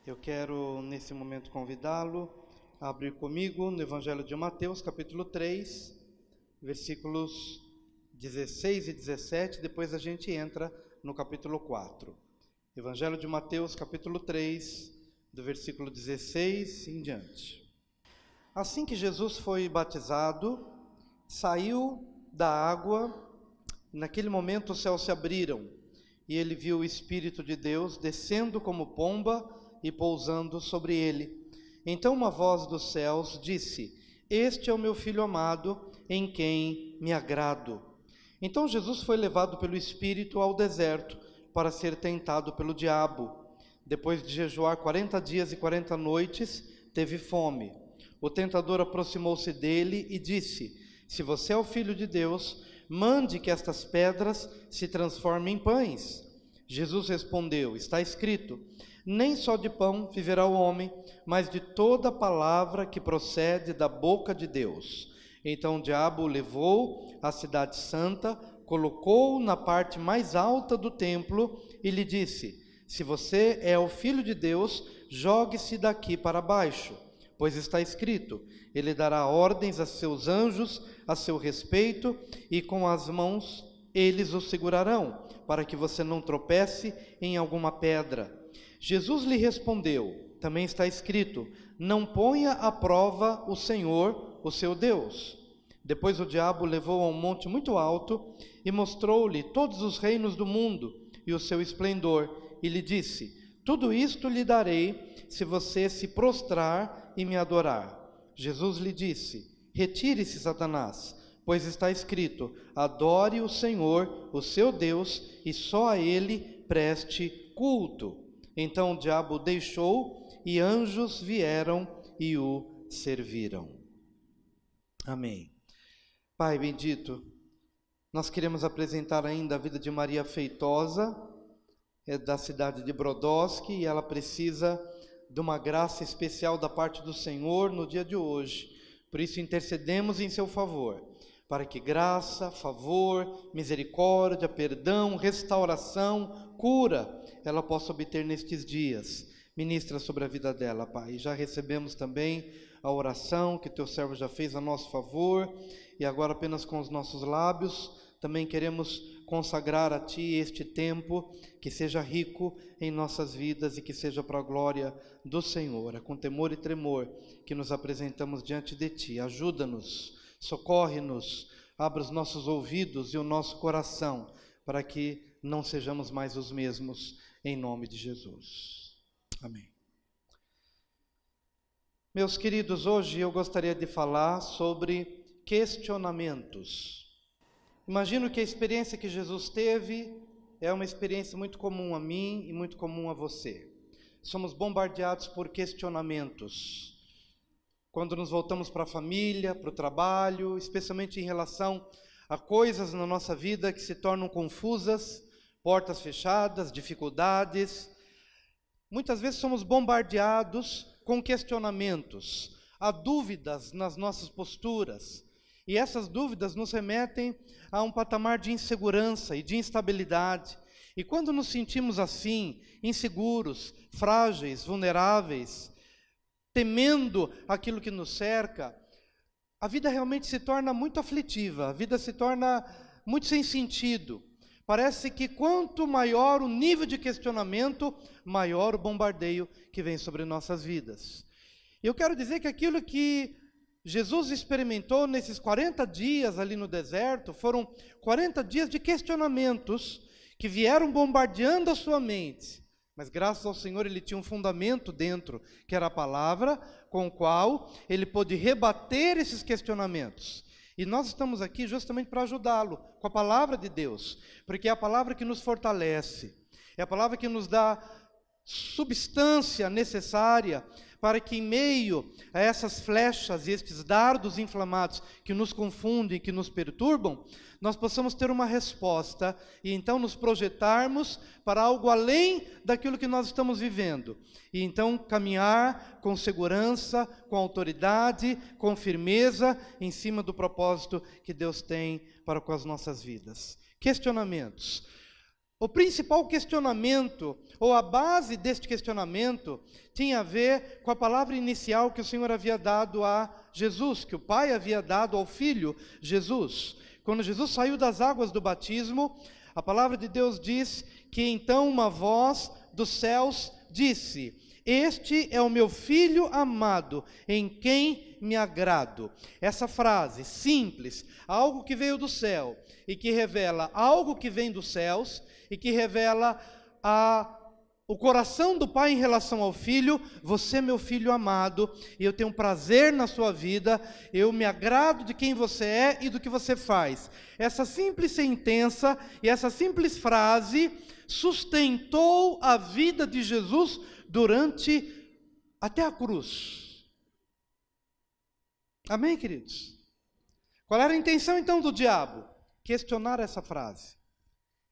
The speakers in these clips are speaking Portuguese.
Eu quero, nesse momento, convidá-lo a abrir comigo no Evangelho de Mateus, capítulo 3, versículos 16 e 17, depois a gente entra no capítulo 4. Evangelho de Mateus, capítulo 3, do versículo 16 em diante. Assim que Jesus foi batizado, saiu da água, e naquele momento os céus se abriram, e ele viu o Espírito de Deus descendo como pomba e pousando sobre ele. Então uma voz dos céus disse: Este é o meu Filho amado, em quem me agrado. Então Jesus foi levado pelo Espírito ao deserto para ser tentado pelo diabo. Depois de jejuar 40 dias e 40 noites, teve fome. O tentador aproximou-se dele e disse: Se você é o Filho de Deus, mande que estas pedras se transformem em pães. Jesus respondeu: Está escrito: Nem só de pão viverá o homem, mas de toda palavra que procede da boca de Deus. Então o diabo o levou à cidade santa, colocou-o na parte mais alta do templo e lhe disse: Se você é o Filho de Deus, jogue-se daqui para baixo, pois está escrito: Ele dará ordens a seus anjos a seu respeito, e com as mãos eles o segurarão, para que você não tropece em alguma pedra. Jesus lhe respondeu: Também está escrito: Não ponha à prova o Senhor, o seu Deus. Depois o diabo o levou a um monte muito alto e mostrou-lhe todos os reinos do mundo e o seu esplendor, e lhe disse: Tudo isto lhe darei se você se prostrar e me adorar. Jesus lhe disse: Retire-se, Satanás, pois está escrito: Adore o Senhor, o seu Deus, e só a ele preste culto. Então o diabo o deixou e anjos vieram e o serviram. Amém. Pai bendito, nós queremos apresentar ainda a vida de Maria Feitosa, é da cidade de Brodowski, e ela precisa de uma graça especial da parte do Senhor no dia de hoje. Por isso intercedemos em seu favor, para que graça, favor, misericórdia, perdão, restauração, cura, ela possa obter nestes dias. Ministra sobre a vida dela, Pai. Já recebemos também a oração que teu servo já fez a nosso favor, e agora apenas com os nossos lábios, também queremos consagrar a Ti este tempo, que seja rico em nossas vidas e que seja para a glória do Senhor. É com temor e tremor que nos apresentamos diante de Ti. Ajuda-nos, socorre-nos, abra os nossos ouvidos e o nosso coração, para que não sejamos mais os mesmos, em nome de Jesus. Amém. Meus queridos, hoje eu gostaria de falar sobre questionamentos. Imagino que a experiência que Jesus teve é uma experiência muito comum a mim e muito comum a você. Somos bombardeados por questionamentos. Quando nos voltamos para a família, para o trabalho, especialmente em relação a coisas na nossa vida que se tornam confusas, portas fechadas, dificuldades. Muitas vezes somos bombardeados com questionamentos, há dúvidas nas nossas posturas, e essas dúvidas nos remetem a um patamar de insegurança e de instabilidade. E quando nos sentimos assim, inseguros, frágeis, vulneráveis, temendo aquilo que nos cerca, a vida realmente se torna muito aflitiva, a vida se torna muito sem sentido. Parece que quanto maior o nível de questionamento, maior o bombardeio que vem sobre nossas vidas. Eu quero dizer que aquilo que Jesus experimentou nesses 40 dias ali no deserto, foram 40 dias de questionamentos que vieram bombardeando a sua mente. Mas graças ao Senhor ele tinha um fundamento dentro, que era a palavra, com o qual ele pôde rebater esses questionamentos. E nós estamos aqui justamente para ajudá-lo com a palavra de Deus, porque é a palavra que nos fortalece, é a palavra que nos dá substância necessária para que em meio a essas flechas e estes dardos inflamados que nos confundem, que nos perturbam, nós possamos ter uma resposta e então nos projetarmos para algo além daquilo que nós estamos vivendo. E então caminhar com segurança, com autoridade, com firmeza, em cima do propósito que Deus tem para com as nossas vidas. Questionamentos. O principal questionamento, ou a base deste questionamento, tinha a ver com a palavra inicial que o Senhor havia dado a Jesus, que o Pai havia dado ao Filho Jesus. Quando Jesus saiu das águas do batismo, a palavra de Deus diz que então uma voz dos céus disse: este é o meu Filho amado, em quem me agrado. Essa frase simples, algo que veio do céu e que revela algo que vem dos céus e que revela o coração do Pai em relação ao Filho: você é meu Filho amado, e eu tenho prazer na sua vida, eu me agrado de quem você é e do que você faz. Essa simples sentença e essa simples frase sustentou a vida de Jesus até a cruz. Amém, queridos? Qual era a intenção então do diabo? Questionar essa frase,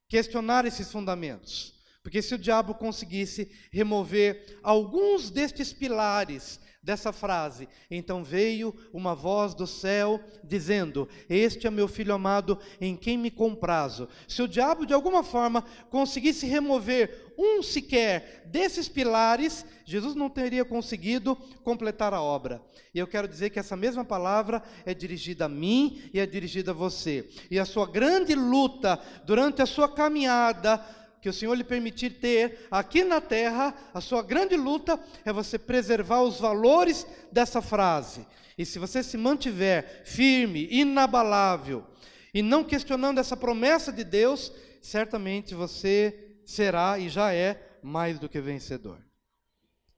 questionar esses fundamentos. Porque se o diabo conseguisse remover alguns destes pilares dessa frase, então veio uma voz do céu dizendo: este é meu Filho amado, em quem me comprazo. Se o diabo de alguma forma conseguisse remover um sequer desses pilares, Jesus não teria conseguido completar a obra. E eu quero dizer que essa mesma palavra é dirigida a mim e é dirigida a você. E a sua grande luta durante a sua caminhada, que o Senhor lhe permitir ter aqui na terra, a sua grande luta é você preservar os valores dessa frase. E se você se mantiver firme, inabalável, e não questionando essa promessa de Deus, certamente você será e já é mais do que vencedor.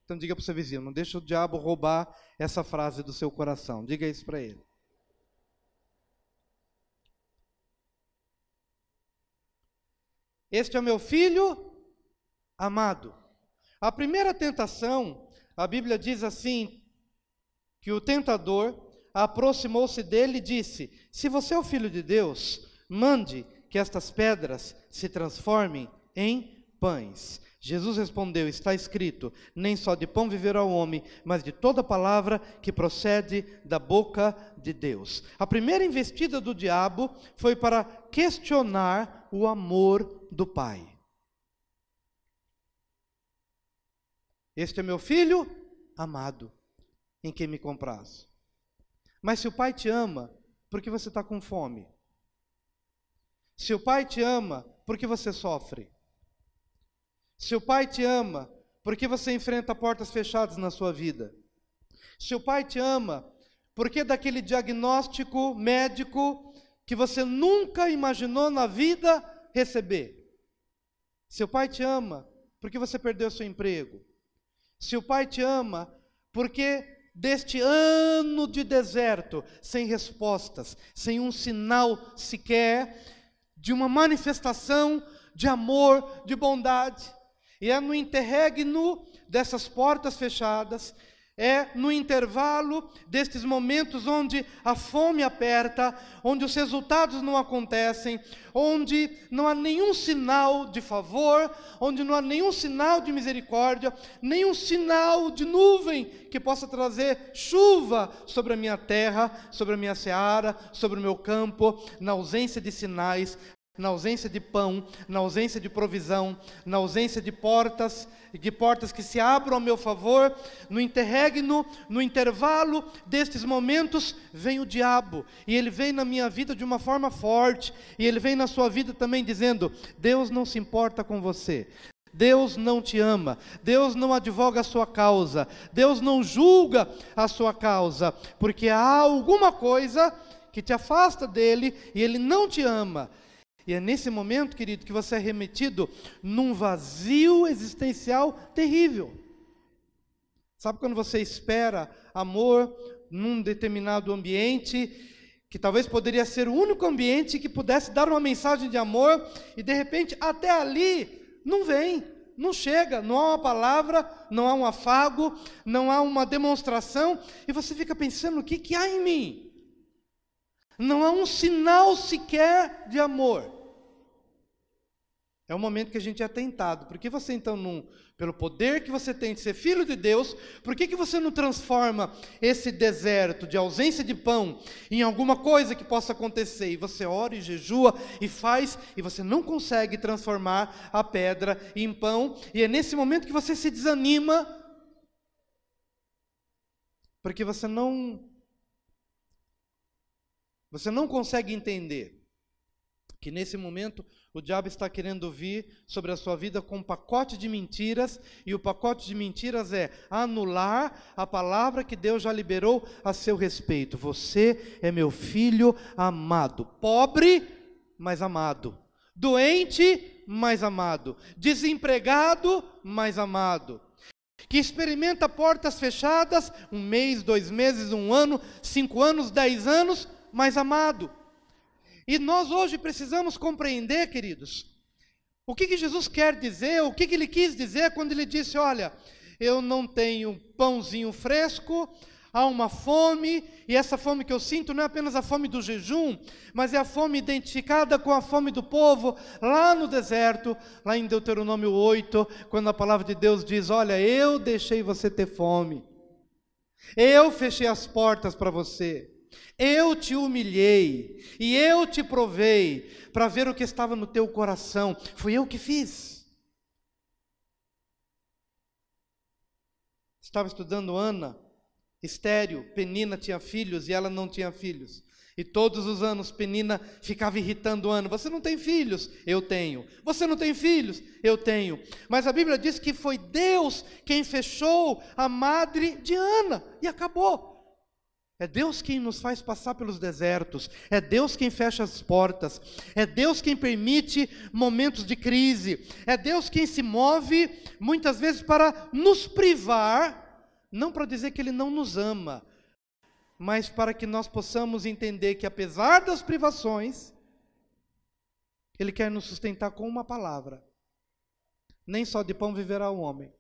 Então diga para o seu vizinho: não deixa o diabo roubar essa frase do seu coração. Diga isso para ele. Este é o meu Filho amado. A primeira tentação, a Bíblia diz assim, que o tentador aproximou-se dele e disse: se você é o Filho de Deus, mande que estas pedras se transformem em pães. Jesus respondeu: está escrito, nem só de pão viverá o homem, mas de toda palavra que procede da boca de Deus. A primeira investida do diabo foi para questionar o amor do Pai. Este é meu Filho amado, em quem me comprazo. Mas se o Pai te ama, por que você está com fome? Se o Pai te ama, por que você sofre? Se o Pai te ama, por que você enfrenta portas fechadas na sua vida? Se o Pai te ama, por que daquele diagnóstico médico que você nunca imaginou na vida receber? Se o Pai te ama, por que você perdeu seu emprego? Se o Pai te ama, por que deste ano de deserto, sem respostas, sem um sinal sequer de uma manifestação de amor, de bondade? E é no interregno dessas portas fechadas, é no intervalo destes momentos onde a fome aperta, onde os resultados não acontecem, onde não há nenhum sinal de favor, onde não há nenhum sinal de misericórdia, nenhum sinal de nuvem que possa trazer chuva sobre a minha terra, sobre a minha seara, sobre o meu campo, na ausência de sinais, na ausência de pão, na ausência de provisão, na ausência de portas que se abram ao meu favor, no interregno, no intervalo destes momentos, vem o diabo, e ele vem na minha vida de uma forma forte, e ele vem na sua vida também dizendo: Deus não se importa com você, Deus não te ama, Deus não advoga a sua causa, Deus não julga a sua causa, porque há alguma coisa que te afasta dele, e ele não te ama. E é nesse momento, querido, que você é remetido num vazio existencial terrível. Sabe quando você espera amor num determinado ambiente, que talvez poderia ser o único ambiente que pudesse dar uma mensagem de amor, e de repente até ali não vem, não chega, não há uma palavra, não há um afago, não há uma demonstração, e você fica pensando: o que há em mim? Não há um sinal sequer de amor. É o momento que a gente é tentado. Por que você então não, pelo poder que você tem de ser filho de Deus, por que você não transforma esse deserto de ausência de pão em alguma coisa que possa acontecer? E você ora e jejua e faz, e você não consegue transformar a pedra em pão, e é nesse momento que você se desanima, porque você não consegue entender que nesse momento o diabo está querendo vir sobre a sua vida com um pacote de mentiras, e o pacote de mentiras é anular a palavra que Deus já liberou a seu respeito. Você é meu filho amado, pobre, mas amado, doente, mas amado, desempregado, mas amado, que experimenta portas fechadas, 1 mês, 2 meses, 1 ano, 5 anos, 10 anos, mas amado. E nós hoje precisamos compreender, queridos, o que Jesus quer dizer, o que Ele quis dizer quando Ele disse: olha, eu não tenho pãozinho fresco, há uma fome, e essa fome que eu sinto não é apenas a fome do jejum, mas é a fome identificada com a fome do povo lá no deserto, lá em Deuteronômio 8, quando a palavra de Deus diz: olha, eu deixei você ter fome, eu fechei as portas para você, eu te humilhei e eu te provei para ver o que estava no teu coração. Fui eu que fiz. Estava estudando Ana, estéril. Penina tinha filhos e ela não tinha filhos. E todos os anos Penina ficava irritando Ana: você não tem filhos? Eu tenho. Você não tem filhos? Eu tenho. Mas a Bíblia diz que foi Deus quem fechou a madre de Ana, e acabou. É Deus quem nos faz passar pelos desertos, é Deus quem fecha as portas, é Deus quem permite momentos de crise, é Deus quem se move muitas vezes para nos privar, não para dizer que Ele não nos ama, mas para que nós possamos entender que apesar das privações, Ele quer nos sustentar com uma palavra. Nem só de pão viverá o homem,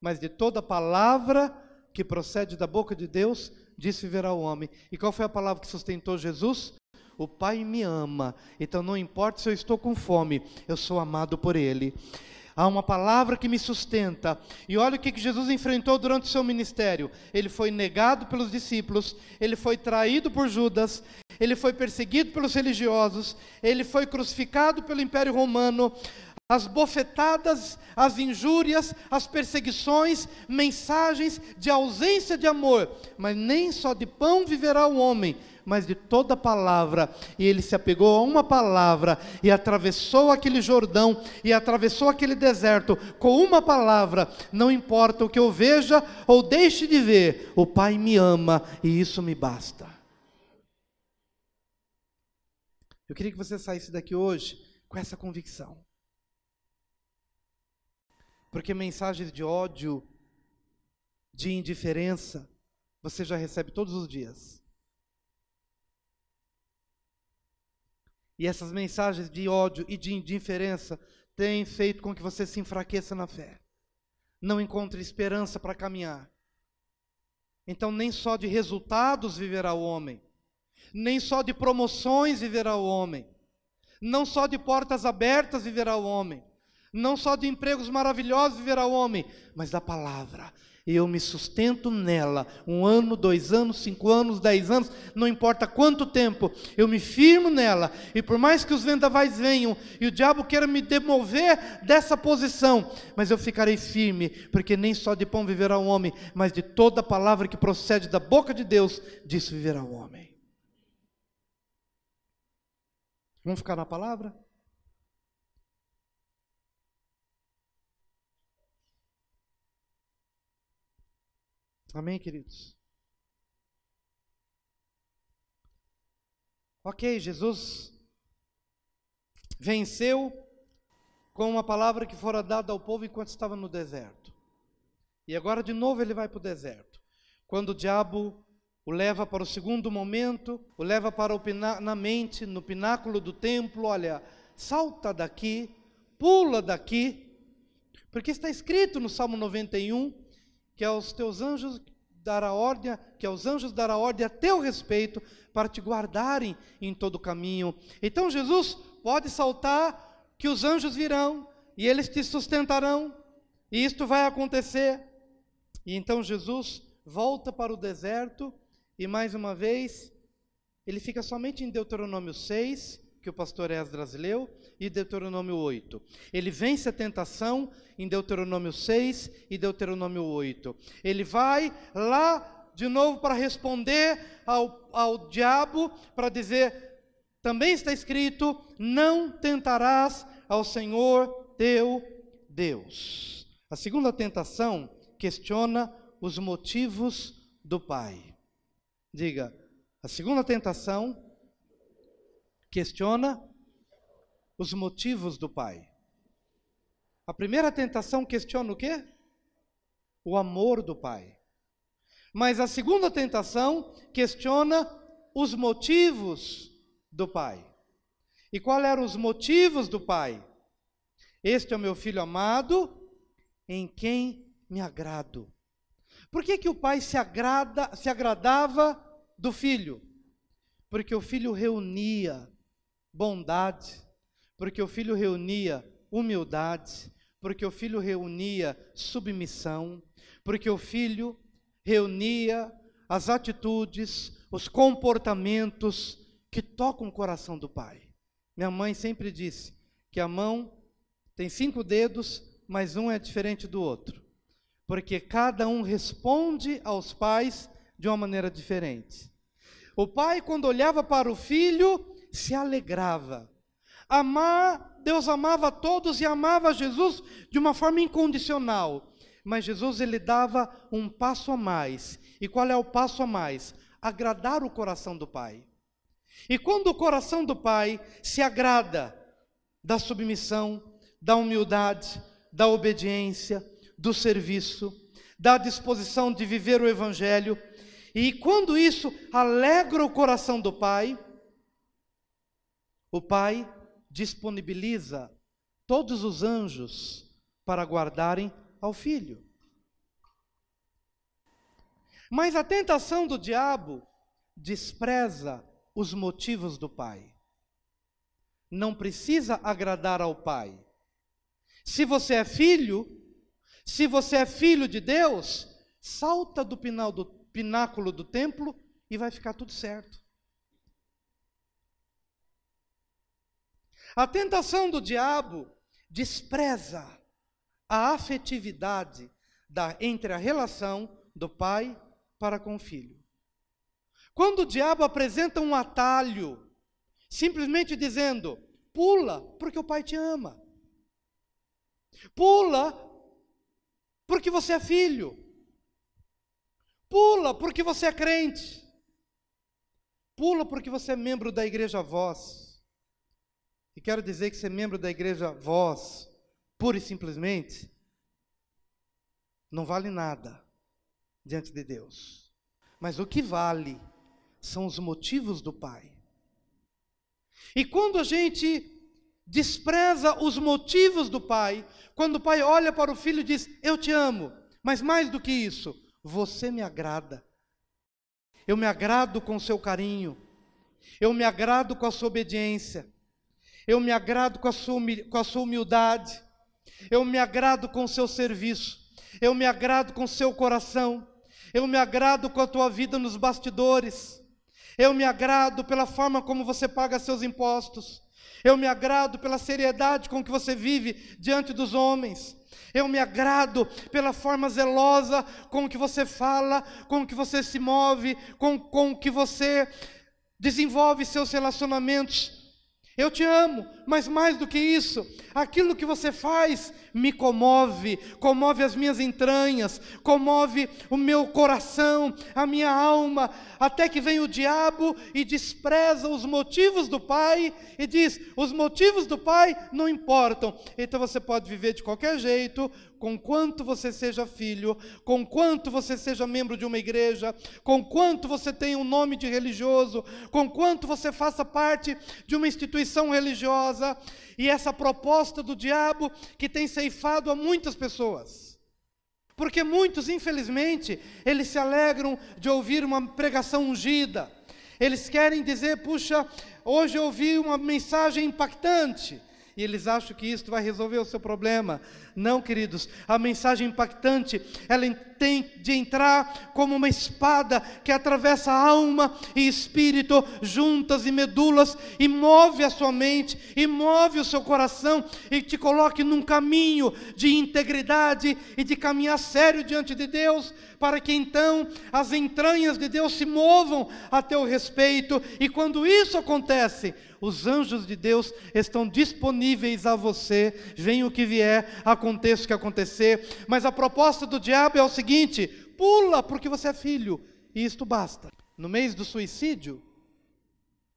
mas de toda palavra que procede da boca de Deus, disse viverá o homem. E qual foi a palavra que sustentou Jesus? O Pai me ama, então não importa se eu estou com fome, eu sou amado por Ele. Há uma palavra que me sustenta. E olha o que Jesus enfrentou durante o seu ministério. Ele foi negado pelos discípulos, ele foi traído por Judas, ele foi perseguido pelos religiosos, ele foi crucificado pelo Império Romano. As bofetadas, as injúrias, as perseguições, mensagens de ausência de amor. Mas nem só de pão viverá o homem, mas de toda palavra. E ele se apegou a uma palavra, e atravessou aquele Jordão, e atravessou aquele deserto, com uma palavra: não importa o que eu veja ou deixe de ver, o Pai me ama, e isso me basta. Eu queria que você saísse daqui hoje com essa convicção. Porque mensagens de ódio, de indiferença, você já recebe todos os dias. E essas mensagens de ódio e de indiferença têm feito com que você se enfraqueça na fé. Não encontre esperança para caminhar. Então nem só de resultados viverá o homem. Nem só de promoções viverá o homem. Não só de portas abertas viverá o homem. Não só de empregos maravilhosos viverá o homem, mas da palavra. Eu me sustento nela, 1 ano, 2 anos, 5 anos, 10 anos, não importa quanto tempo, eu me firmo nela. E por mais que os vendavais venham e o diabo queira me demover dessa posição, mas eu ficarei firme, porque nem só de pão viverá o homem, mas de toda palavra que procede da boca de Deus, disso viverá o homem. Vamos ficar na palavra? Amém, queridos? Ok, Jesus venceu com uma palavra que fora dada ao povo enquanto estava no deserto. E agora de novo ele vai para o deserto. Quando o diabo o leva para o segundo momento, o leva para na mente, no pináculo do templo: olha, salta daqui, pula daqui, porque está escrito no Salmo 91, que aos teus anjos dará ordem, que aos anjos dará ordem a teu respeito, para te guardarem em todo o caminho. Então Jesus pode saltar que os anjos virão e eles te sustentarão, e isto vai acontecer. E então Jesus volta para o deserto, e mais uma vez, ele fica somente em Deuteronômio 6, que o pastor Esdras leu, e Deuteronômio 8. Ele vence a tentação em Deuteronômio 6 e Deuteronômio 8. Ele vai lá de novo para responder ao diabo, para dizer, também está escrito, não tentarás ao Senhor teu Deus. A segunda tentação questiona os motivos do pai. Diga, a segunda tentação questiona os motivos do pai. A primeira tentação questiona o quê? O amor do pai. Mas a segunda tentação questiona os motivos do pai. E quais eram os motivos do pai? Este é o meu filho amado, em quem me agrado. Por que o pai se agradava do filho? Porque o filho reunia bondade, porque o filho reunia humildade, porque o filho reunia submissão, porque o filho reunia as atitudes, os comportamentos que tocam o coração do pai. Minha mãe sempre disse que a mão tem 5 dedos, mas um é diferente do outro, porque cada um responde aos pais de uma maneira diferente. O pai, quando olhava para o filho, se alegrava. Deus amava a todos e amava Jesus de uma forma incondicional. Mas Jesus, ele dava um passo a mais. E qual é o passo a mais? Agradar o coração do pai. E quando o coração do pai se agrada da submissão, da humildade, da obediência, do serviço, da disposição de viver o evangelho, e quando isso alegra o coração do pai, o pai disponibiliza todos os anjos para guardarem ao filho. Mas a tentação do diabo despreza os motivos do pai. Não precisa agradar ao pai. Se você é filho de Deus, salta do pináculo do templo e vai ficar tudo certo. A tentação do diabo despreza a afetividade entre a relação do pai para com o filho. Quando o diabo apresenta um atalho, simplesmente dizendo, pula porque o pai te ama. Pula porque você é filho. Pula porque você é crente. Pula porque você é membro da igreja Voz. E quero dizer que ser membro da igreja Voz, pura e simplesmente, não vale nada diante de Deus. Mas o que vale são os motivos do Pai. E quando a gente despreza os motivos do Pai, quando o Pai olha para o Filho e diz, eu te amo, mas mais do que isso, você me agrada. Eu me agrado com o seu carinho, eu me agrado com a sua obediência, eu me agrado com a sua humildade, eu me agrado com o seu serviço, eu me agrado com o seu coração, eu me agrado com a tua vida nos bastidores, eu me agrado pela forma como você paga seus impostos, eu me agrado pela seriedade com que você vive diante dos homens, eu me agrado pela forma zelosa com que você fala, com que você se move, com que você desenvolve seus relacionamentos. Eu te amo, mas mais do que isso, aquilo que você faz me comove, comove as minhas entranhas, comove o meu coração, a minha alma, até que vem o diabo e despreza os motivos do Pai e diz, os motivos do Pai não importam, então você pode viver de qualquer jeito, conquanto você seja filho, conquanto você seja membro de uma igreja, conquanto você tenha um nome de religioso, conquanto você faça parte de uma instituição religiosa, e essa proposta do diabo que tem ceifado a muitas pessoas, porque muitos, infelizmente, eles se alegram de ouvir uma pregação ungida, eles querem dizer, puxa, hoje eu ouvi uma mensagem impactante, e eles acham que isso vai resolver o seu problema. Não, queridos, a mensagem impactante, ela tem de entrar como uma espada que atravessa alma e espírito, juntas e medulas, e move a sua mente, e move o seu coração, e te coloque num caminho de integridade e de caminhar sério diante de Deus, para que então as entranhas de Deus se movam a teu respeito, e quando isso acontece, os anjos de Deus estão disponíveis a você, venha o que vier, aconteça o que acontecer. Mas a proposta do diabo é o seguinte: pula porque você é filho, e isto basta. No mês do suicídio,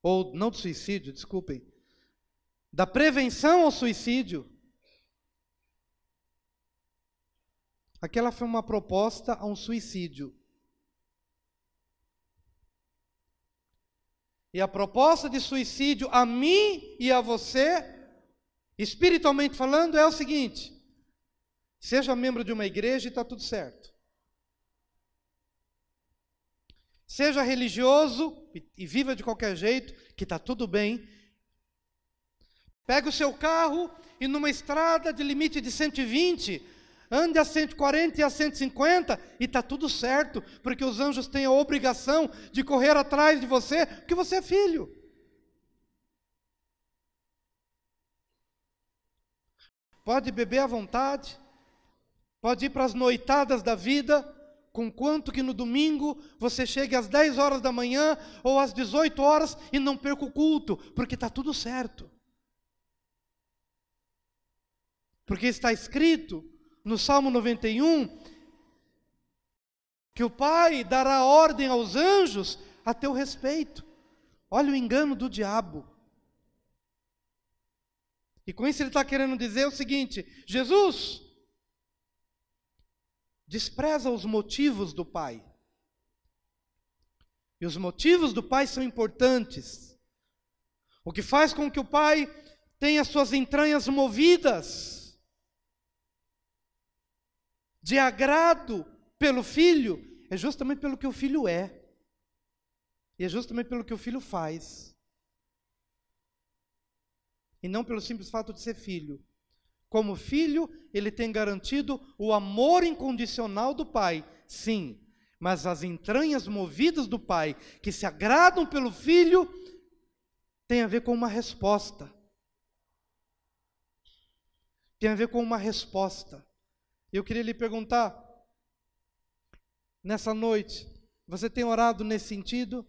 ou não do suicídio, desculpem, da prevenção ao suicídio, aquela foi uma proposta a um suicídio. E a proposta de suicídio a mim e a você, espiritualmente falando, é o seguinte: seja membro de uma igreja e está tudo certo. Seja religioso e viva de qualquer jeito, que está tudo bem. Pega o seu carro e numa estrada de limite de 120, ande a 140 e a 150 e está tudo certo, porque os anjos têm a obrigação de correr atrás de você, porque você é filho. Pode beber à vontade, pode ir para as noitadas da vida, conquanto que no domingo você chegue às 10 horas da manhã ou às 18 horas e não perca o culto, porque está tudo certo. Porque está escrito no Salmo 91, que o Pai dará ordem aos anjos a teu respeito. Olha o engano do diabo. E com isso ele está querendo dizer o seguinte: Jesus despreza os motivos do Pai. E os motivos do Pai são importantes. O que faz com que o Pai tenha suas entranhas movidas de agrado pelo Filho, é justamente pelo que o Filho é, e é justamente pelo que o Filho faz, e não pelo simples fato de ser filho. Como filho, ele tem garantido o amor incondicional do Pai, sim, mas as entranhas movidas do Pai, que se agradam pelo Filho, tem a ver com uma resposta. Tem a ver com uma resposta. Eu queria lhe perguntar, nessa noite, você tem orado nesse sentido?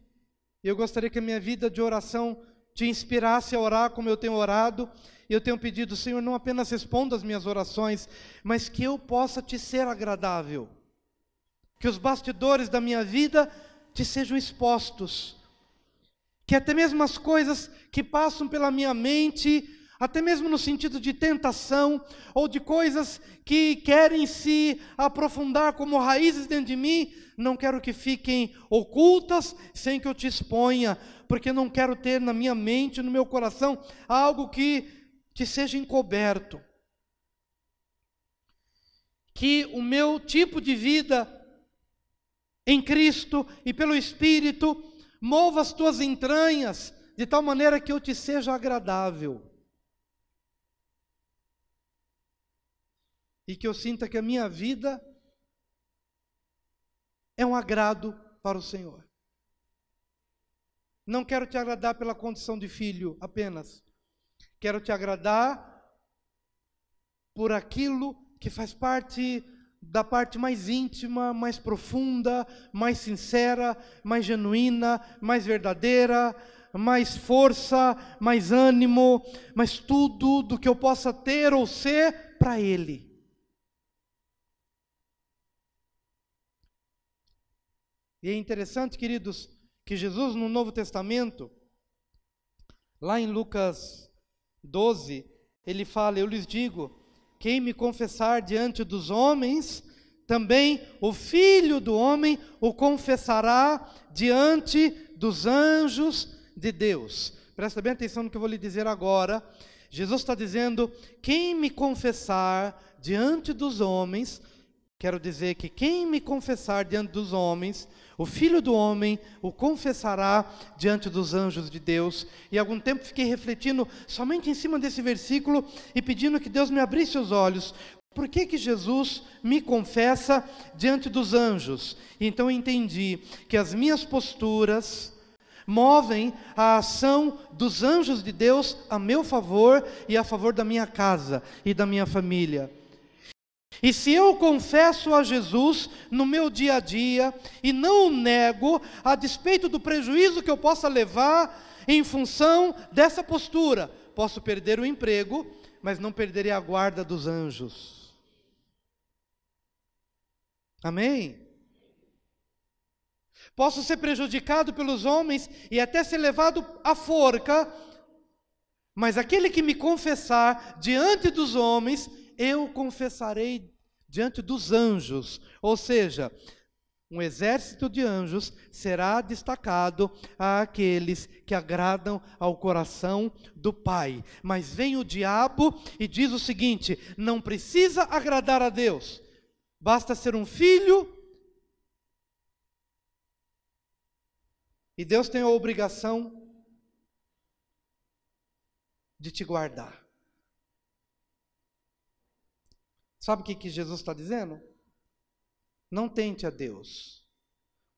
Eu gostaria que a minha vida de oração te inspirasse a orar como eu tenho orado. Eu tenho pedido: Senhor, não apenas responda as minhas orações, mas que eu possa te ser agradável. Que os bastidores da minha vida te sejam expostos. Que até mesmo as coisas que passam pela minha mente, até mesmo no sentido de tentação, ou de coisas que querem se aprofundar como raízes dentro de mim, não quero que fiquem ocultas sem que eu te exponha, porque não quero ter na minha mente, no meu coração, algo que te seja encoberto. Que o meu tipo de vida em Cristo e pelo Espírito mova as tuas entranhas, de tal maneira que eu te seja agradável. E que eu sinta que a minha vida é um agrado para o Senhor. Não quero te agradar pela condição de filho apenas. Quero te agradar por aquilo que faz parte da parte mais íntima, mais profunda, mais sincera, mais genuína, mais verdadeira, mais força, mais ânimo, mais tudo do que eu possa ter ou ser para Ele. E é interessante, queridos, que Jesus no Novo Testamento, lá em Lucas 12, ele fala: eu lhes digo, quem me confessar diante dos homens, também o Filho do Homem o confessará diante dos anjos de Deus. Presta bem atenção no que eu vou lhe dizer agora. Jesus está dizendo: quem me confessar diante dos homens, Quero dizer que quem me confessar diante dos homens, o Filho do Homem o confessará diante dos anjos de Deus. E há algum tempo fiquei refletindo somente em cima desse versículo e pedindo que Deus me abrisse os olhos. Por que Jesus me confessa diante dos anjos? Então eu entendi que as minhas posturas movem a ação dos anjos de Deus a meu favor e a favor da minha casa e da minha família. E se eu confesso a Jesus no meu dia a dia e não o nego, a despeito do prejuízo que eu possa levar em função dessa postura, posso perder o emprego, mas não perderei a guarda dos anjos. Amém? Posso ser prejudicado pelos homens e até ser levado à forca, mas aquele que me confessar diante dos homens, eu confessarei diante dos anjos. Ou seja, um exército de anjos será destacado àqueles que agradam ao coração do Pai. Mas vem o diabo e diz o seguinte: não precisa agradar a Deus, basta ser um filho, e Deus tem a obrigação de te guardar. Sabe o que Jesus está dizendo? Não tente a Deus,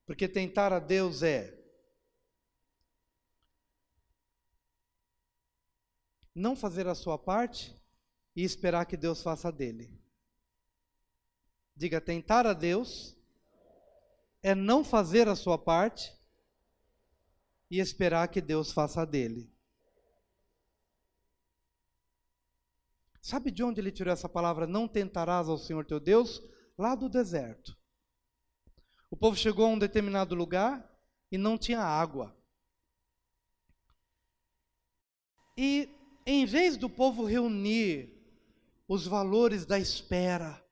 porque tentar a Deus é não fazer a sua parte e esperar que Deus faça a dele. Diga, tentar a Deus é não fazer a sua parte e esperar que Deus faça a dele. Sabe de onde ele tirou essa palavra, não tentarás ao Senhor teu Deus? Lá do deserto. O povo chegou a um determinado lugar e não tinha água. E em vez do povo reunir os valores da espera,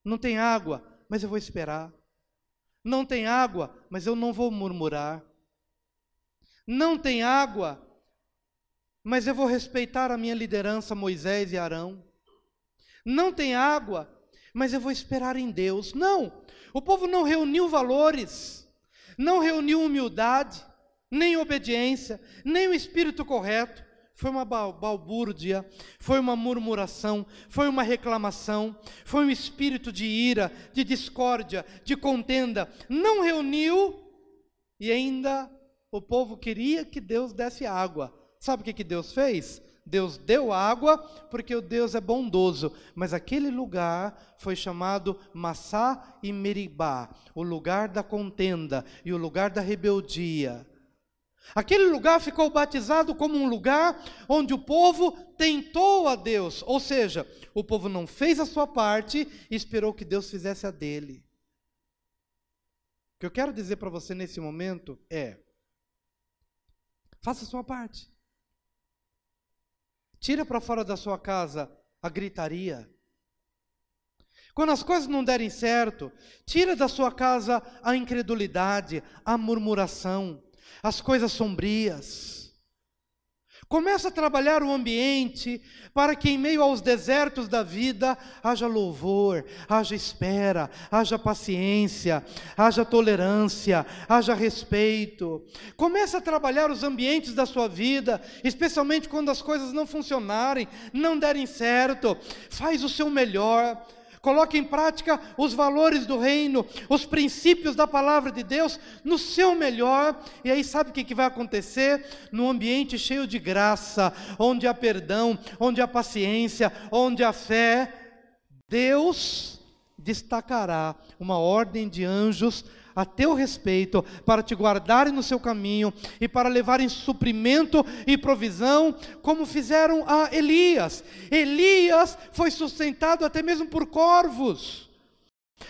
não tem água, mas eu vou esperar. Não tem água, mas eu não vou murmurar. Não tem água, mas eu vou respeitar a minha liderança, Moisés e Arão. Não tem água, mas eu vou esperar em Deus. Não, o povo não reuniu valores, não reuniu humildade, nem obediência, nem o espírito correto. Foi uma balbúrdia, foi uma murmuração, foi uma reclamação, foi um espírito de ira, de discórdia, de contenda. Não reuniu e ainda o povo queria que Deus desse água. Sabe o que Deus fez? Deus deu água porque o Deus é bondoso, mas aquele lugar foi chamado Massá e Meribá, o lugar da contenda e o lugar da rebeldia. Aquele lugar ficou batizado como um lugar onde o povo tentou a Deus, ou seja, o povo não fez a sua parte e esperou que Deus fizesse a dele. O que eu quero dizer para você nesse momento é: faça a sua parte. Tira para fora da sua casa a gritaria. Quando as coisas não derem certo, tira da sua casa a incredulidade, a murmuração, as coisas sombrias. Começa a trabalhar o ambiente para que em meio aos desertos da vida haja louvor, haja espera, haja paciência, haja tolerância, haja respeito. Começa a trabalhar os ambientes da sua vida, especialmente quando as coisas não funcionarem, não derem certo. Faz o seu melhor. Coloque em prática os valores do reino, os princípios da palavra de Deus no seu melhor. E aí sabe o que vai acontecer? Num ambiente cheio de graça, onde há perdão, onde há paciência, onde há fé, Deus destacará uma ordem de anjos a teu respeito, para te guardarem no seu caminho e para levarem suprimento e provisão, como fizeram a Elias. Elias foi sustentado até mesmo por corvos,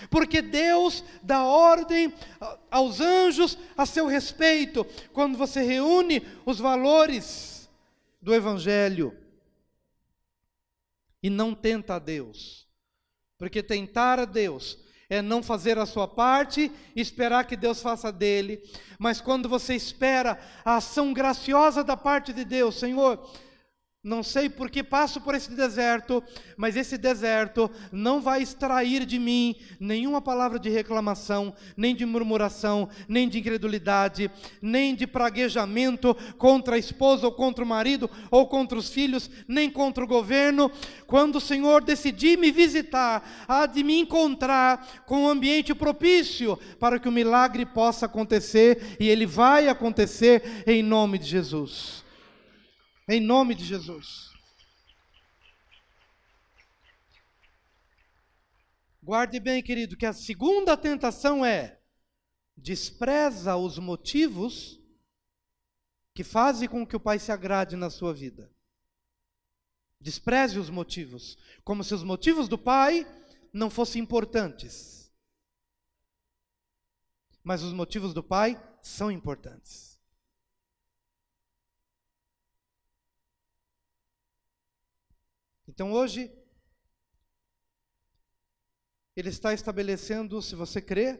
porque Deus dá ordem aos anjos a seu respeito, quando você reúne os valores do Evangelho e não tenta a Deus, porque tentar a Deus é não fazer a sua parte e esperar que Deus faça dele. Mas quando você espera a ação graciosa da parte de Deus, Senhor, Não sei por que passo por esse deserto, mas esse deserto não vai extrair de mim nenhuma palavra de reclamação, nem de murmuração, nem de incredulidade, nem de praguejamento contra a esposa ou contra o marido, ou contra os filhos, nem contra o governo. Quando o Senhor decidir me visitar, há de me encontrar com um ambiente propício para que o milagre possa acontecer, e ele vai acontecer em nome de Jesus. Em nome de Jesus. Guarde bem, querido, que a segunda tentação é: despreza os motivos que fazem com que o Pai se agrade na sua vida. Despreze os motivos, como se os motivos do Pai não fossem importantes. Mas os motivos do Pai são importantes. Então hoje, Ele está estabelecendo, se você crê,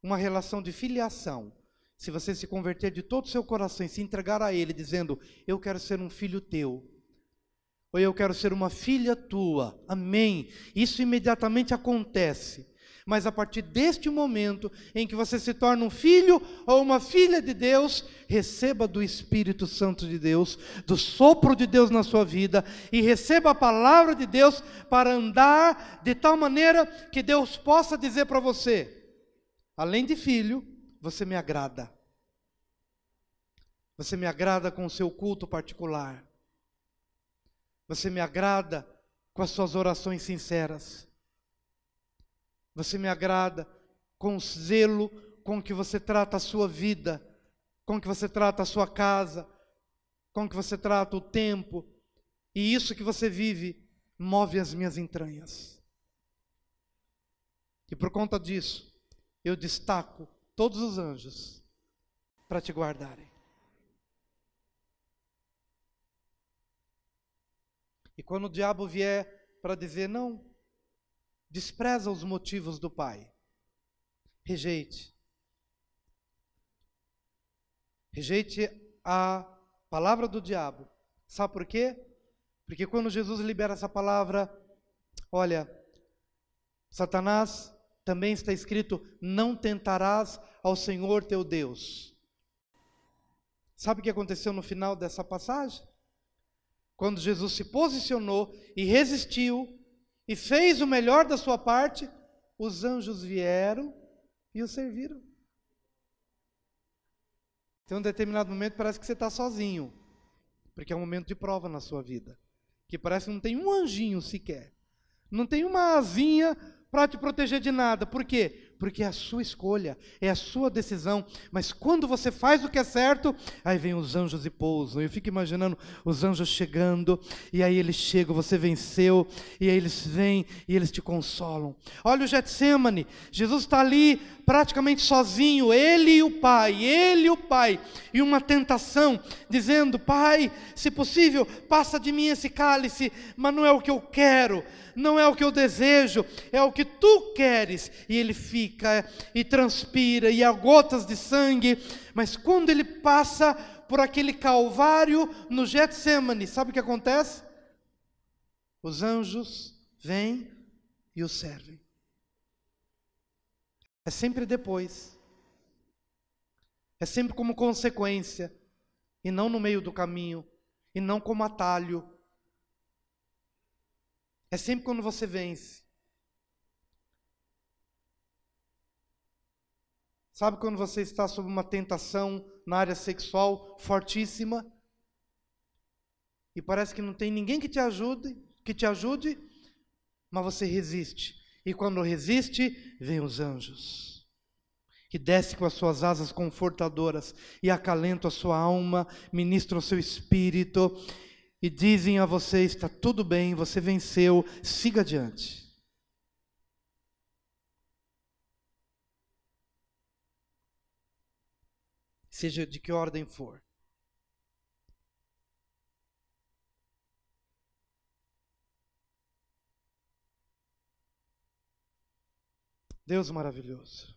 uma relação de filiação. Se você se converter de todo o seu coração e se entregar a Ele, dizendo: eu quero ser um filho teu, ou eu quero ser uma filha tua, amém. Isso imediatamente acontece. Mas a partir deste momento em que você se torna um filho ou uma filha de Deus, receba do Espírito Santo de Deus, do sopro de Deus na sua vida, e receba a palavra de Deus para andar de tal maneira que Deus possa dizer para você: além de filho, você me agrada. Você me agrada com o seu culto particular. Você me agrada com as suas orações sinceras. Você me agrada com o zelo com que você trata a sua vida, com que você trata a sua casa, com que você trata o tempo. E isso que você vive move as minhas entranhas. E por conta disso, eu destaco todos os anjos para te guardarem. E quando o diabo vier para dizer: não, despreza os motivos do Pai, rejeite. Rejeite a palavra do diabo. Sabe por quê? Porque quando Jesus libera essa palavra, olha, Satanás, também está escrito: não tentarás ao Senhor teu Deus. Sabe o que aconteceu no final dessa passagem? Quando Jesus se posicionou e resistiu, e fez o melhor da sua parte, os anjos vieram e o serviram. Tem um determinado momento parece que você está sozinho, porque é um momento de prova na sua vida, que parece que não tem um anjinho sequer, não tem uma asinha para te proteger de nada. Por quê? Porque é a sua escolha, é a sua decisão. Mas quando você faz o que é certo, aí vem os anjos e pousam. Eu fico imaginando os anjos chegando, e aí eles chegam, você venceu, e aí eles vêm e eles te consolam. Olha o Getsemane, Jesus está ali praticamente sozinho, ele e o Pai, e uma tentação, dizendo: Pai, se possível, passa de mim esse cálice, mas não é o que eu quero, não é o que eu desejo, é o que tu queres. E ele fica e transpira e há gotas de sangue, mas quando ele passa por aquele calvário no Getsemane, sabe o que acontece? Os anjos vêm e o servem. É sempre depois, é sempre como consequência, e não no meio do caminho, e não como atalho. É sempre quando você vence. Sabe quando você está sob uma tentação na área sexual fortíssima, e parece que não tem ninguém que te ajude, mas você resiste. E quando resiste, vem os anjos, que descem com as suas asas confortadoras e acalentam a sua alma, ministram o seu espírito e dizem a você: está tudo bem, você venceu, siga adiante. Seja de que ordem for. Deus maravilhoso,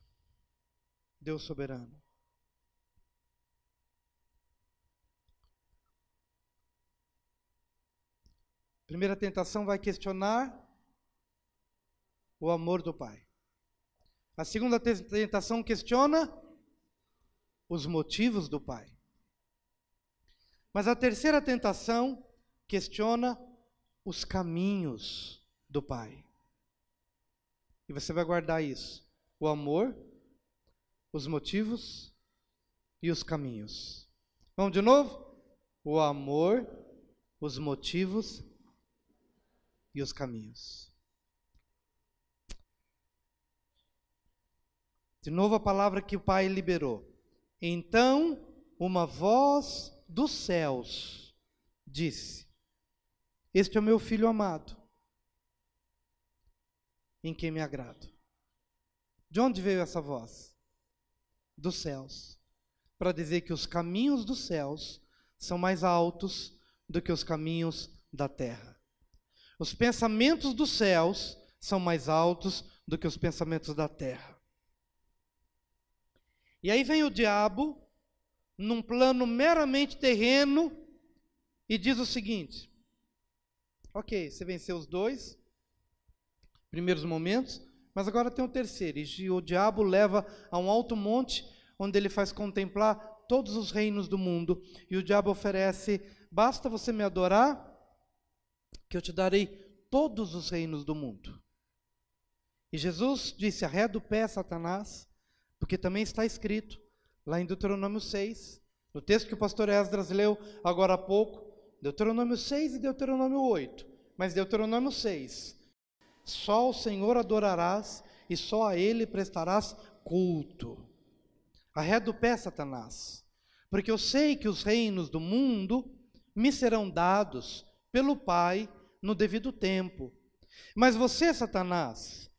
Deus soberano, primeira tentação vai questionar o amor do Pai. A segunda tentação questiona os motivos do Pai. Mas a terceira tentação questiona os caminhos do Pai. E você vai guardar isso: o amor, os motivos e os caminhos. Vamos de novo? O amor, os motivos e os caminhos. De novo a palavra que o Pai liberou. Então, uma voz dos céus disse: este é o meu Filho amado, em quem me agrado. De onde veio essa voz? Dos céus, para dizer que os caminhos dos céus são mais altos do que os caminhos da terra. Os pensamentos dos céus são mais altos do que os pensamentos da terra. E aí vem o diabo, num plano meramente terreno, e diz o seguinte: ok, você venceu os dois primeiros momentos, mas agora tem o terceiro. E o diabo leva a um alto monte, onde ele faz contemplar todos os reinos do mundo. E o diabo oferece: basta você me adorar, que eu te darei todos os reinos do mundo. E Jesus disse: arreda o pé, Satanás, porque também está escrito, lá em Deuteronômio 6, no texto que o pastor Esdras leu agora há pouco, Deuteronômio 6 e Deuteronômio 8, mas Deuteronômio 6, só ao Senhor adorarás e só a Ele prestarás culto. Arreda o pé, Satanás, porque eu sei que os reinos do mundo me serão dados pelo Pai no devido tempo. Mas você, Satanás,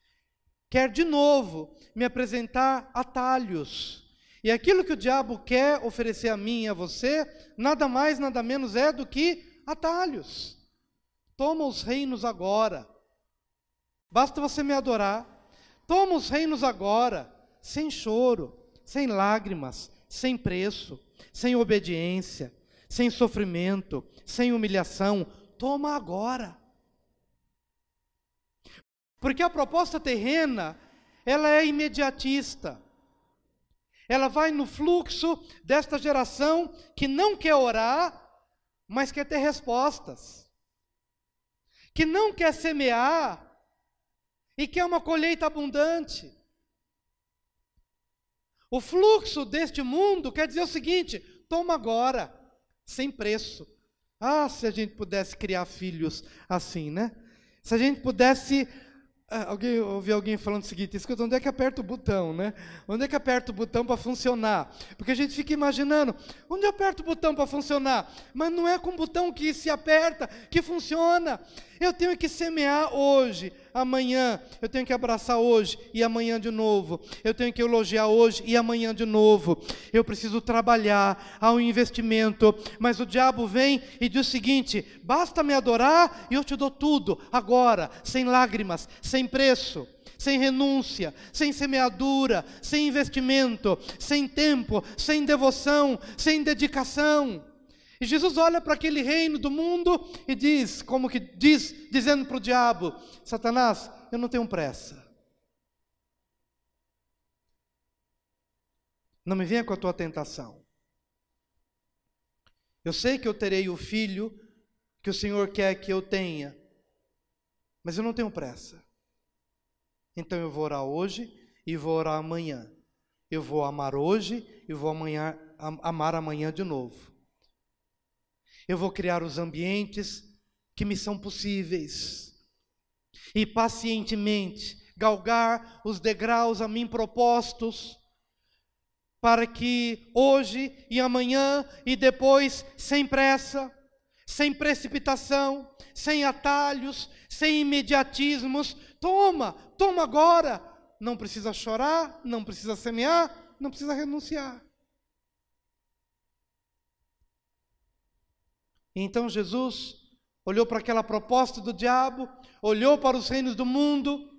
quer de novo me apresentar atalhos. E aquilo que o diabo quer oferecer a mim e a você, nada mais, nada menos é do que atalhos. Toma os reinos agora. Basta você me adorar. Toma os reinos agora, sem choro, sem lágrimas, sem preço, sem obediência, sem sofrimento, sem humilhação. Toma agora. Porque a proposta terrena, ela é imediatista. Ela vai no fluxo desta geração que não quer orar, mas quer ter respostas. Que não quer semear e quer uma colheita abundante. O fluxo deste mundo quer dizer o seguinte: toma agora, sem preço. Ah, se a gente pudesse criar filhos assim, né? Se a gente pudesse... ouvi alguém falando o seguinte: escuta, onde é que aperta o botão, né? Onde é que aperta o botão para funcionar? Porque a gente fica imaginando, onde eu aperto o botão para funcionar? Mas não é com o botão que se aperta que funciona. Eu tenho que semear hoje, amanhã, eu tenho que abraçar hoje e amanhã de novo. Eu tenho que elogiar hoje e amanhã de novo. Eu preciso trabalhar, há um investimento. Mas o diabo vem e diz o seguinte: basta me adorar e eu te dou tudo, agora, sem lágrimas, sem preço, sem renúncia, sem semeadura, sem investimento, sem tempo, sem devoção, sem dedicação. E Jesus olha para aquele reino do mundo e diz, como que diz, dizendo para o diabo: Satanás, eu não tenho pressa. Não me venha com a tua tentação. Eu sei que eu terei o filho que o Senhor quer que eu tenha, mas eu não tenho pressa. Então eu vou orar hoje e vou orar amanhã. Eu vou amar hoje e vou amar amanhã de novo. Eu vou criar os ambientes que me são possíveis. E pacientemente galgar os degraus a mim propostos, para que hoje e amanhã e depois, sem pressa, sem precipitação, sem atalhos, sem imediatismos, toma agora. Não precisa chorar, não precisa semear, não precisa renunciar. Então Jesus olhou para aquela proposta do diabo, olhou para os reinos do mundo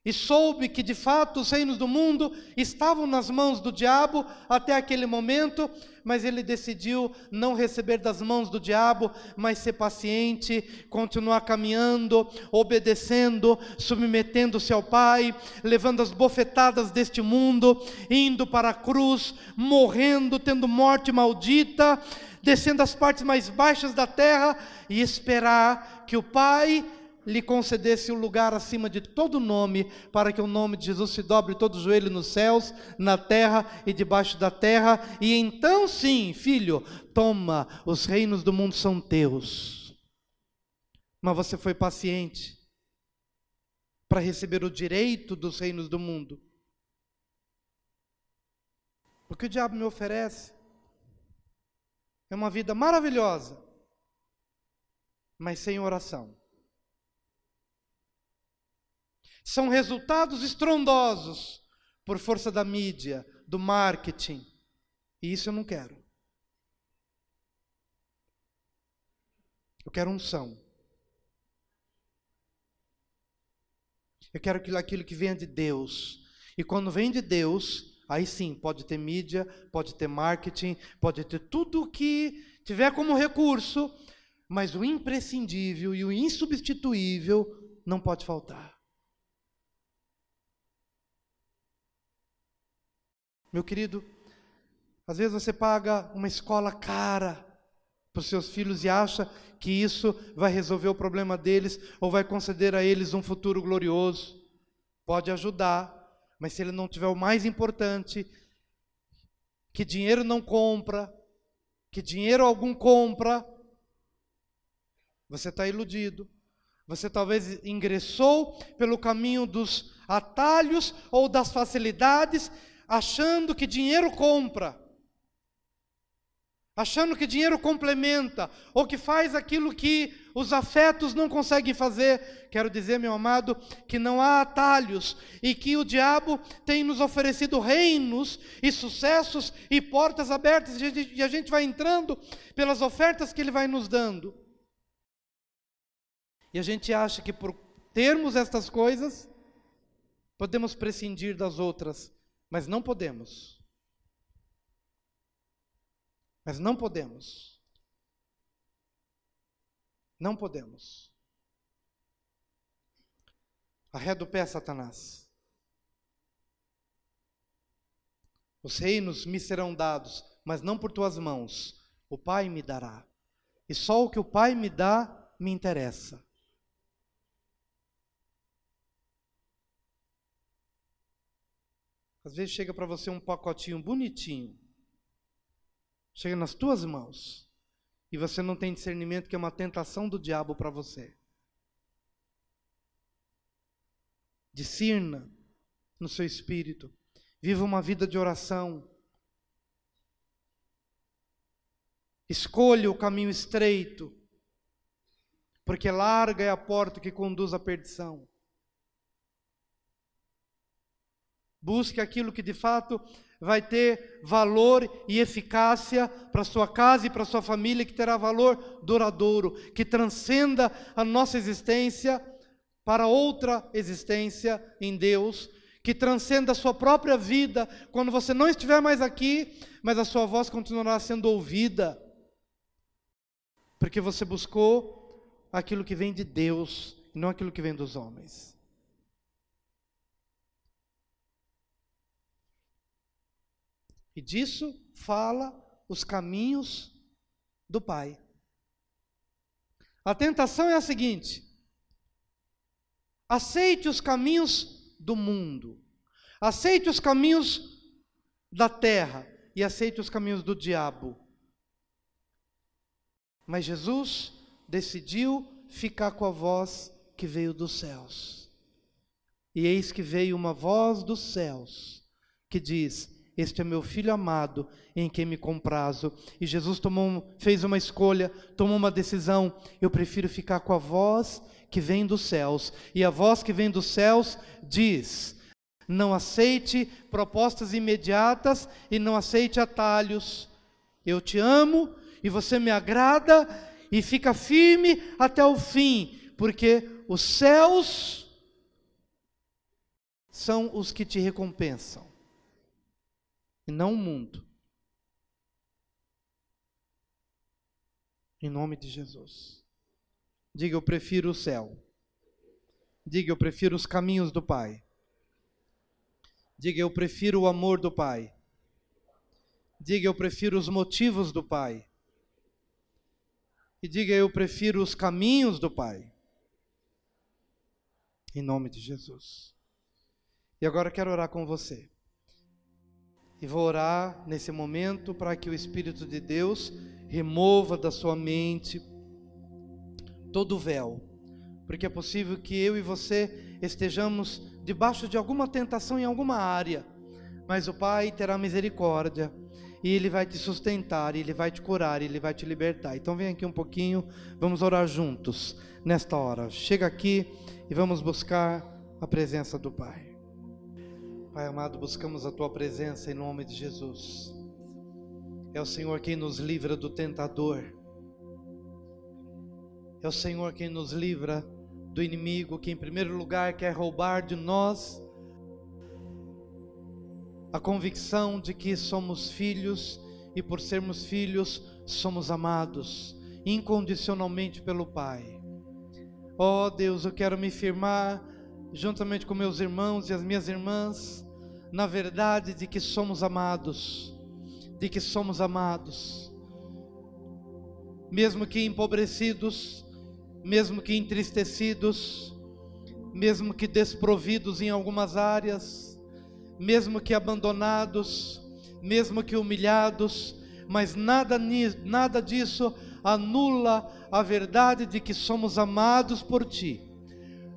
e soube que de fato os reinos do mundo estavam nas mãos do diabo até aquele momento, mas ele decidiu não receber das mãos do diabo, mas ser paciente, continuar caminhando, obedecendo, submetendo-se ao Pai, levando as bofetadas deste mundo, indo para a cruz, morrendo, tendo morte maldita, descendo às partes mais baixas da terra e esperar que o Pai lhe concedesse o lugar acima de todo nome, para que o nome de Jesus se dobre todo o joelho nos céus, na terra e debaixo da terra, e então sim, filho, toma, os reinos do mundo são teus. Mas você foi paciente para receber o direito dos reinos do mundo. O que o diabo me oferece é uma vida maravilhosa, mas sem oração. São resultados estrondosos por força da mídia, do marketing. E isso eu não quero. Eu quero unção. Eu quero aquilo que venha de Deus. E quando vem de Deus, aí sim, pode ter mídia, pode ter marketing, pode ter tudo o que tiver como recurso, mas o imprescindível e o insubstituível não pode faltar. Meu querido, às vezes você paga uma escola cara para os seus filhos e acha que isso vai resolver o problema deles ou vai conceder a eles um futuro glorioso. Pode ajudar, mas se ele não tiver o mais importante, que dinheiro não compra, que dinheiro algum compra, você está iludido. Você talvez ingressou pelo caminho dos atalhos ou das facilidades, achando que dinheiro compra, achando que dinheiro complementa, ou que faz aquilo que os afetos não conseguem fazer. Quero dizer, meu amado, que não há atalhos, e que o diabo tem nos oferecido reinos, e sucessos, e portas abertas, e a gente vai entrando pelas ofertas que ele vai nos dando. E a gente acha que por termos estas coisas, podemos prescindir das outras. Mas não podemos. Mas não podemos. Não podemos. Arreda o pé, Satanás. Os reinos me serão dados, mas não por tuas mãos. O Pai me dará. E só o que o Pai me dá me interessa. Às vezes chega para você um pacotinho bonitinho, chega nas tuas mãos, e você não tem discernimento que é uma tentação do diabo para você. Discirna no seu espírito, viva uma vida de oração, escolha o caminho estreito, porque larga é a porta que conduz à perdição. Busque aquilo que de fato vai ter valor e eficácia para a sua casa e para a sua família, que terá valor duradouro, que transcenda a nossa existência para outra existência em Deus, que transcenda a sua própria vida, quando você não estiver mais aqui, mas a sua voz continuará sendo ouvida, porque você buscou aquilo que vem de Deus, e não aquilo que vem dos homens. E disso fala os caminhos do Pai. A tentação é a seguinte: aceite os caminhos do mundo, aceite os caminhos da terra e aceite os caminhos do diabo. Mas Jesus decidiu ficar com a voz que veio dos céus. E eis que veio uma voz dos céus que diz: este é meu filho amado, em quem me comprazo. E Jesus fez uma escolha, tomou uma decisão. Eu prefiro ficar com a voz que vem dos céus. E a voz que vem dos céus diz: não aceite propostas imediatas e não aceite atalhos. Eu te amo e você me agrada, e fica firme até o fim, porque os céus são os que te recompensam, e não o mundo. Em nome de Jesus. Diga: eu prefiro o céu. Diga: eu prefiro os caminhos do Pai. Diga: eu prefiro o amor do Pai. Diga: eu prefiro os motivos do Pai. E diga: eu prefiro os caminhos do Pai. Em nome de Jesus. E agora eu quero orar com você. E vou orar nesse momento para que o Espírito de Deus remova da sua mente todo o véu. Porque é possível que eu e você estejamos debaixo de alguma tentação em alguma área. Mas o Pai terá misericórdia. E Ele vai te sustentar, Ele vai te curar, Ele vai te libertar. Então vem aqui um pouquinho, vamos orar juntos nesta hora. Chega aqui e vamos buscar a presença do Pai. Pai amado, buscamos a Tua presença em nome de Jesus. É o Senhor quem nos livra do tentador. É o Senhor quem nos livra do inimigo, que em primeiro lugar quer roubar de nós a convicção de que somos filhos, e por sermos filhos, somos amados incondicionalmente pelo Pai. Ó Deus, eu quero me firmar, juntamente com meus irmãos e as minhas irmãs, na verdade de que somos amados, mesmo que empobrecidos, mesmo que entristecidos, mesmo que desprovidos em algumas áreas, mesmo que abandonados, mesmo que humilhados, mas nada disso anula a verdade de que somos amados por Ti,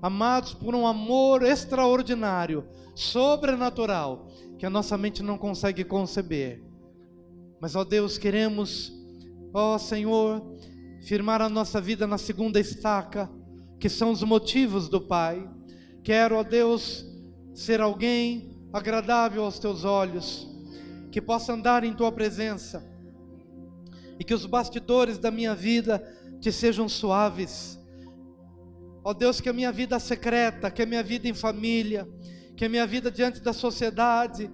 amados por um amor extraordinário, sobrenatural, que a nossa mente não consegue conceber. Mas, ó Deus, queremos, ó Senhor, firmar a nossa vida na segunda estaca, que são os motivos do Pai. Quero, ó Deus, ser alguém agradável aos Teus olhos, que possa andar em Tua presença, e que os bastidores da minha vida Te sejam suaves. Ó Deus, que a minha vida secreta, que a minha vida em família, que a minha vida diante da sociedade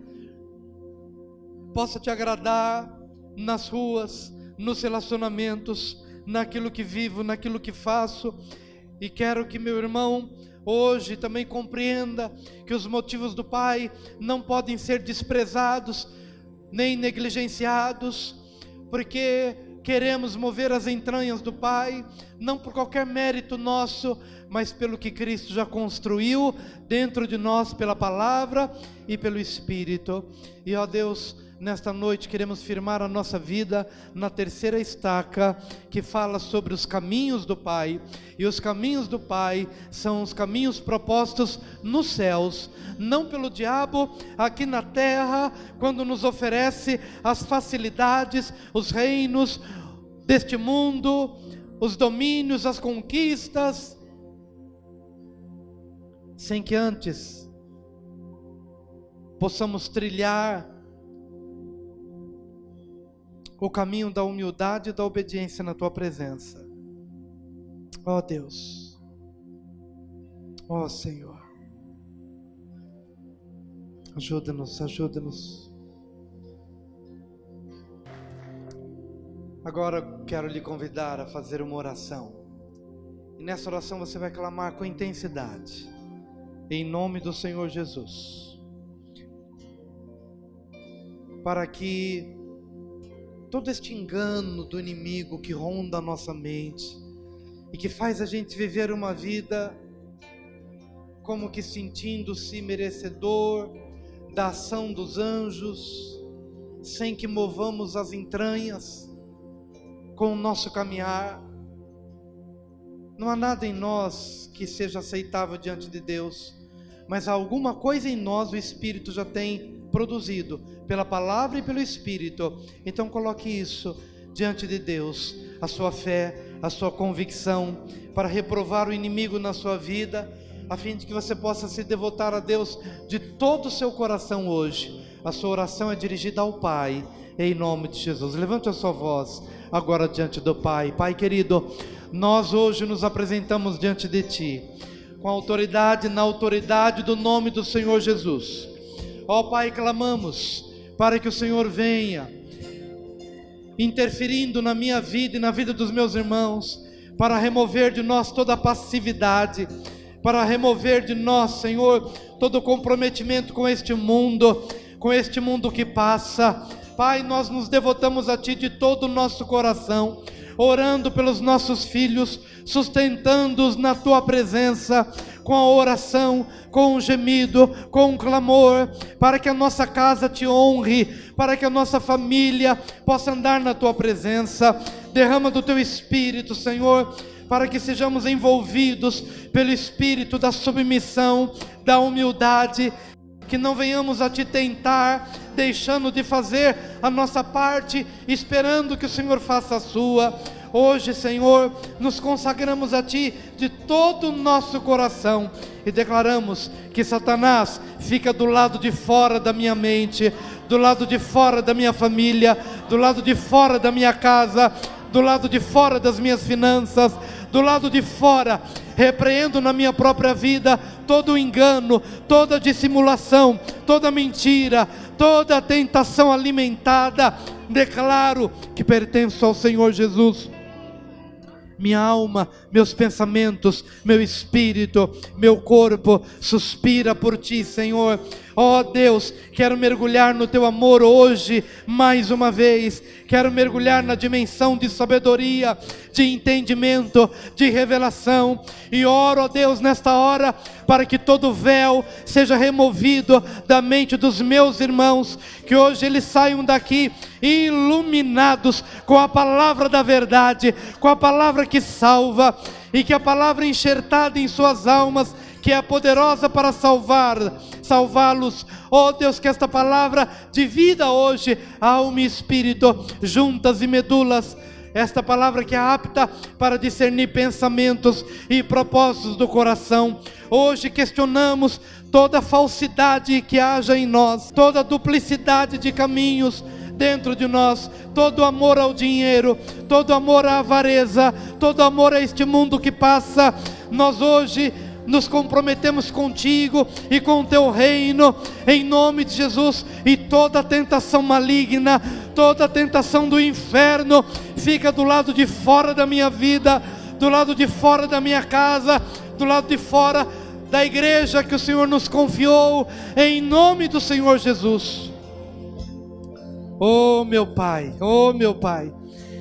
possa Te agradar nas ruas, nos relacionamentos, naquilo que vivo, naquilo que faço. E quero que meu irmão hoje também compreenda que os motivos do Pai não podem ser desprezados, nem negligenciados, porque queremos mover as entranhas do Pai, não por qualquer mérito nosso, mas pelo que Cristo já construiu dentro de nós, pela palavra e pelo Espírito. E ó Deus, nesta noite queremos firmar a nossa vida na terceira estaca, que fala sobre os caminhos do Pai. E os caminhos do Pai são os caminhos propostos nos céus, não pelo diabo aqui na terra, quando nos oferece as facilidades, os reinos deste mundo, os domínios, as conquistas, sem que antes possamos trilhar o caminho da humildade e da obediência na Tua presença. Ó Deus, ó Senhor, ajuda-nos, ajuda-nos. Agora quero lhe convidar a fazer uma oração, e nessa oração você vai clamar com intensidade, em nome do Senhor Jesus, para que todo este engano do inimigo que ronda a nossa mente e que faz a gente viver uma vida como que sentindo-se merecedor da ação dos anjos, sem que movamos as entranhas com o nosso caminhar. Não há nada em nós que seja aceitável diante de Deus, mas há alguma coisa em nós o Espírito já tem produzido, pela palavra e pelo Espírito. Então coloque isso diante de Deus, a sua fé, a sua convicção, para reprovar o inimigo na sua vida, a fim de que você possa se devotar a Deus de todo o seu coração hoje. A sua oração é dirigida ao Pai, em nome de Jesus. Levante a sua voz agora diante do Pai. Pai querido, nós hoje nos apresentamos diante de Ti com a autoridade, na autoridade do nome do Senhor Jesus. Ó Pai, clamamos para que o Senhor venha interferindo na minha vida e na vida dos meus irmãos, para remover de nós toda a passividade, para remover de nós, Senhor, todo o comprometimento com este mundo que passa. Pai, nós nos devotamos a Ti de todo o nosso coração, orando pelos nossos filhos, sustentando-os na Tua presença, com a oração, com o gemido, com o clamor, para que a nossa casa Te honre, para que a nossa família possa andar na Tua presença. Derrama do Teu Espírito, Senhor, para que sejamos envolvidos pelo Espírito da submissão, da humildade, que não venhamos a Te tentar, deixando de fazer a nossa parte, esperando que o Senhor faça a sua. Hoje, Senhor, nos consagramos a Ti de todo o nosso coração e declaramos que Satanás fica do lado de fora da minha mente, do lado de fora da minha família, do lado de fora da minha casa, do lado de fora das minhas finanças, do lado de fora. Repreendo na minha própria vida todo o engano, toda dissimulação, toda mentira, toda tentação alimentada. Declaro que pertenço ao Senhor Jesus. Minha alma, meus pensamentos, meu espírito, meu corpo suspira por Ti, Senhor. Ó Deus, quero mergulhar no Teu amor hoje, mais uma vez. Quero mergulhar na dimensão de sabedoria, de entendimento, de revelação. E oro, ó Deus, nesta hora, para que todo véu seja removido da mente dos meus irmãos, que hoje eles saiam daqui iluminados com a palavra da verdade, com a palavra que salva, e que a palavra enxertada em suas almas, que é poderosa para salvá-los. Oh Deus, que esta palavra divida hoje alma e espírito, juntas e medulas. Esta palavra que é apta para discernir pensamentos e propósitos do coração. Hoje questionamos toda falsidade que haja em nós, toda duplicidade de caminhos dentro de nós, todo amor ao dinheiro, todo amor à avareza, todo amor a este mundo que passa. Nós hoje nos comprometemos contigo e com o Teu reino, em nome de Jesus. E toda tentação maligna, toda tentação do inferno, fica do lado de fora da minha vida, do lado de fora da minha casa, do lado de fora da igreja que o Senhor nos confiou, em nome do Senhor Jesus. Oh meu Pai,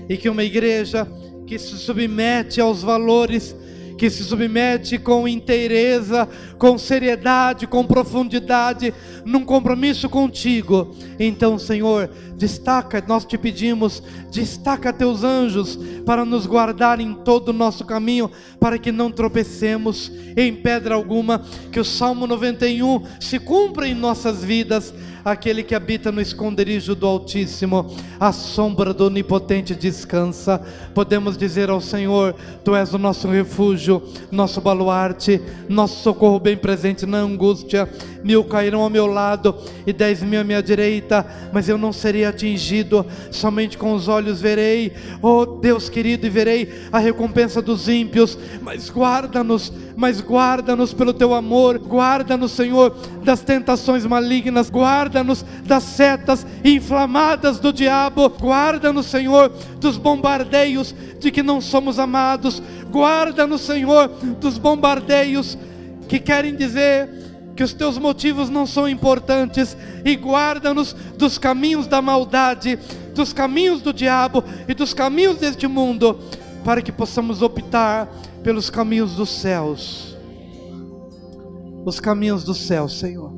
e que uma igreja que se submete aos valores, que se submete com inteireza, com seriedade, com profundidade, num compromisso contigo. Então, Senhor, destaca, nós te pedimos, destaca Teus anjos para nos guardar em todo o nosso caminho, para que não tropecemos em pedra alguma, que o Salmo 91 se cumpra em nossas vidas. Aquele que habita no esconderijo do Altíssimo, à sombra do Onipotente descansa. Podemos dizer ao Senhor: Tu és o nosso refúgio, nosso baluarte, nosso socorro bem presente na angústia. 1000 cairão ao meu lado e 10.000 à minha direita, mas eu não serei atingido. Somente com os olhos verei, oh Deus querido, e verei a recompensa dos ímpios. Mas guarda-nos pelo Teu amor. Guarda-nos, Senhor, das tentações malignas. Guarda-nos das setas inflamadas do diabo. Guarda-nos, Senhor, dos bombardeios de que não somos amados. Guarda-nos, Senhor, dos bombardeios que querem dizer que os Teus motivos não são importantes. E guarda-nos dos caminhos da maldade, dos caminhos do diabo e dos caminhos deste mundo, para que possamos optar pelos caminhos dos céus. Os caminhos dos céus, Senhor.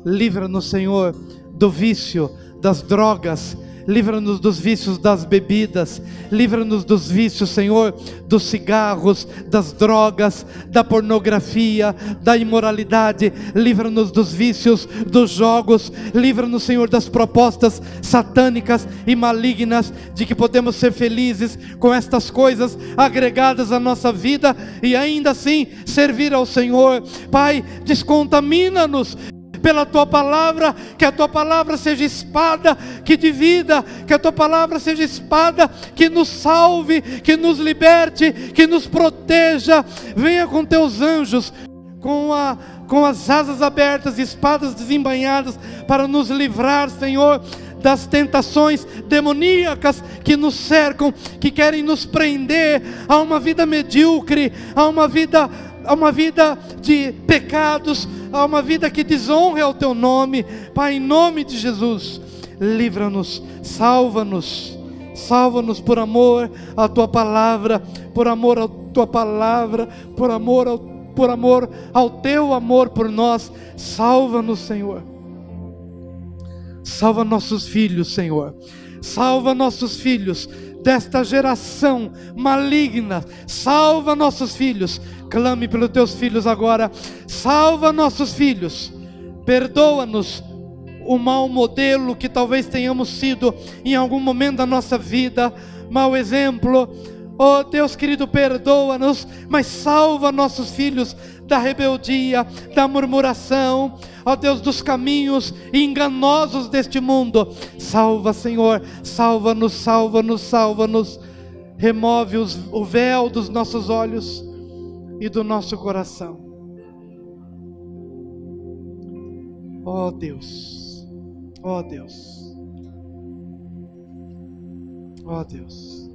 Livra-nos, Senhor, do vício das drogas. Livra-nos dos vícios das bebidas. Livra-nos dos vícios, Senhor, dos cigarros, das drogas, da pornografia, da imoralidade. Livra-nos dos vícios dos jogos. Livra-nos, Senhor, das propostas satânicas e malignas, de que podemos ser felizes com estas coisas agregadas à nossa vida e ainda assim servir ao Senhor. Pai, descontamina-nos pela Tua palavra, que a Tua palavra seja espada que divida, que a Tua palavra seja espada que nos salve, que nos liberte, que nos proteja. Venha com Teus anjos com as asas abertas, espadas desembainhadas, para nos livrar, Senhor, das tentações demoníacas que nos cercam, que querem nos prender a uma vida medíocre, a uma vida de pecados, a uma vida que desonre ao Teu nome. Pai, em nome de Jesus, livra-nos, salva-nos, salva-nos por amor à Tua palavra, por amor à Tua palavra, por amor ao Teu amor por nós. Salva-nos, Senhor. Salva nossos filhos, Senhor. Salva nossos filhos desta geração maligna. Salva nossos filhos. Clame pelos Teus filhos agora. Salva nossos filhos. Perdoa-nos o mau modelo que talvez tenhamos sido em algum momento da nossa vida, mau exemplo. Oh Deus querido, perdoa-nos, mas salva nossos filhos da rebeldia, da murmuração, ó Deus, dos caminhos enganosos deste mundo. Salva, Senhor, salva-nos, salva-nos, salva-nos. Remove o véu dos nossos olhos e do nosso coração. Ó Deus, ó Deus, ó Deus.